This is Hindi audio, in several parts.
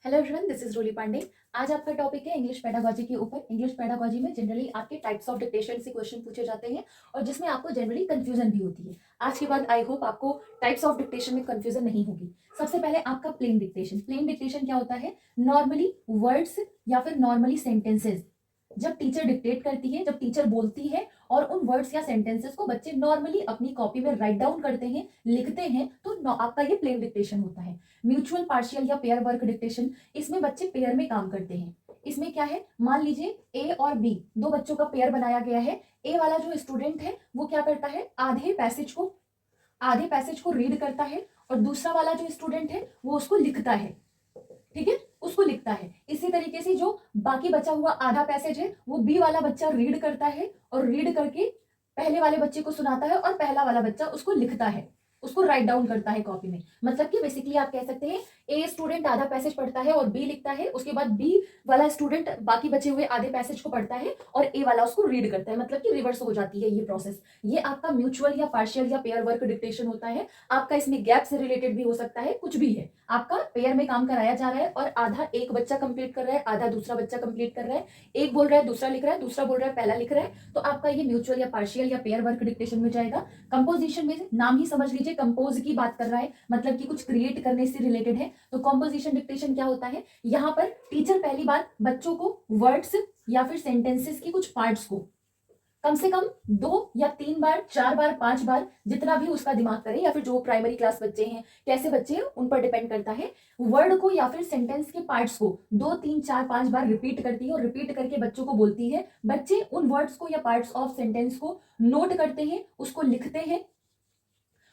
हेलो एवरीवन, दिस इज रोली पांडे। आज आपका टॉपिक है इंग्लिश पेडागोजी के ऊपर। इंग्लिश पेडागोजी में जनरली आपके टाइप्स ऑफ डिक्टेशन से क्वेश्चन पूछे जाते हैं और जिसमें आपको जनरली कंफ्यूजन भी होती है। आज के बाद आई होप आपको टाइप्स ऑफ डिक्टेशन में कंफ्यूजन नहीं होगी। सबसे पहले आपका प्लेन डिक्टेशन। प्लेन डिक्टेशन क्या होता है? नॉर्मली वर्ड्स या फिर नॉर्मली सेंटेंसेस जब टीचर डिक्टेट करती है, जब टीचर बोलती है और उन वर्ड्स या सेंटेंसेस को बच्चे नॉर्मली अपनी कॉपी में राइट डाउन करते हैं, लिखते हैं, तो आपका ये प्लेन डिक्टेशन होता है। म्यूचुअल, पार्शियल या पेयर वर्क डिक्टेशन, इसमें बच्चे पेयर में काम करते हैं। इसमें क्या है, मान लीजिए ए और बी दो बच्चों का पेयर बनाया गया है। ए वाला जो स्टूडेंट है वो क्या करता है, आधे पैसेज को रीड करता है और दूसरा वाला जो स्टूडेंट है वो उसको लिखता है। ठीक है, उसको लिखता है। इसी तरीके से जो बाकी बचा हुआ आधा पैसेज है वो बी वाला बच्चा रीड करता है और रीड करके पहले वाले बच्चे को सुनाता है और पहला वाला बच्चा उसको लिखता है, उसको राइट डाउन करता है कॉपी में। मतलब कि बेसिकली आप कह सकते हैं ए स्टूडेंट आधा पैसेज पढ़ता है और बी लिखता है, उसके बाद बी वाला स्टूडेंट बाकी बचे हुए आधे पैसेज को पढ़ता है और ए वाला उसको रीड करता है। मतलब कि रिवर्स हो जाती है ये प्रोसेस। ये आपका म्यूचुअल या पार्शियल या पेयर वर्क डिक्टेशन होता है। आपका इसमें गैप से रिलेटेड भी हो सकता है, कुछ भी है। आपका पेयर में काम कराया जा रहा है और आधा एक बच्चा कंप्लीट कर रहा है, आधा दूसरा बच्चा कंप्लीट कर रहा है। एक बोल रहा है, दूसरा लिख रहा है, दूसरा बोल रहा है, पहला लिख रहा है। तो आपका ये म्यूचुअल या पार्शियल या पेयर वर्क डिक्टेशन में जाएगा। कंपोजिशन में नाम ही समझ लीजिए, कंपोज की बात कर रहा है, मतलब कि कुछ क्रिएट करने से रिलेटेड है। तो कंपोजिशन डिक्टेशन क्या होता है, यहाँ पर टीचर पहली बार बच्चों को वर्ड्स या फिर सेंटेंसेस की कुछ पार्ट्स को कम से कम 2 या 3 बार, 4 बार, 5 बार, जितना भी उसका दिमाग करे, या फिर जो प्राइमरी क्लास बच्चे हैं, कैसे बच्चे हैं, उन पर डिपेंड करता है। वर्ड को या फिर सेंटेंस के पार्ट्स को 2, 3, 4, 5 बार रिपीट करती है और रिपीट करके बच्चों को बोलती है। बच्चे उन वर्ड्स को या पार्ट्स ऑफ सेंटेंस को नोट करते हैं, उसको लिखते हैं।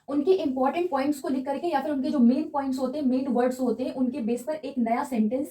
उनके इंपॉर्टेंट पॉइंट्स को लिख करके या फिर उनके जो मेन पॉइंट्स होते हैं, मेन वर्ड्स होते हैं, उनके बेस पर एक नया सेंटेंस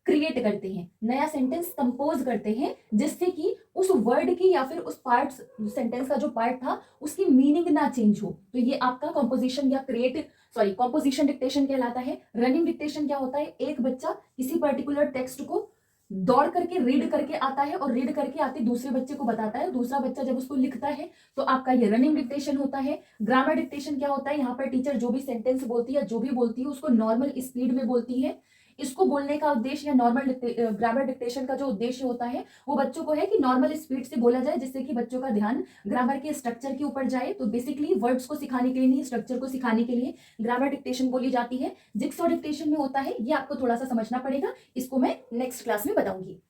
क्रिएट करते हैं, नया सेंटेंस कंपोज करते हैं, जिससे कि उस वर्ड की या फिर उस पार्ट सेंटेंस का जो पार्ट था उसकी मीनिंग ना चेंज हो। तो ये आपका कंपोजिशन या कंपोजिशन डिक्टेशन कहलाता है। रनिंग डिक्टेशन क्या होता है, एक बच्चा किसी पर्टिकुलर टेक्स्ट को दौड़ करके रीड करके आता है और रीड करके आते दूसरे बच्चे को बताता है, दूसरा बच्चा जब उसको लिखता है, तो आपका ये रनिंग डिक्टेशन होता है। ग्रामर डिक्टेशन क्या होता है, यहाँ पर टीचर जो भी सेंटेंस बोलती है, जो भी बोलती है, उसको नॉर्मल स्पीड में बोलती है। इसको बोलने का उद्देश्य या नॉर्मल ग्रामर डिक्टेशन का जो उद्देश्य होता है वो बच्चों को है कि नॉर्मल स्पीड से बोला जाए, जिससे कि बच्चों का ध्यान ग्रामर के स्ट्रक्चर के ऊपर जाए। तो बेसिकली वर्ड्स को सिखाने के लिए नहीं, स्ट्रक्चर को सिखाने के लिए ग्रामर डिक्टेशन बोली जाती है। जिक्सॉ डिक्टेशन में होता है, ये आपको थोड़ा सा समझना पड़ेगा, इसको मैं नेक्स्ट क्लास में बताऊंगी।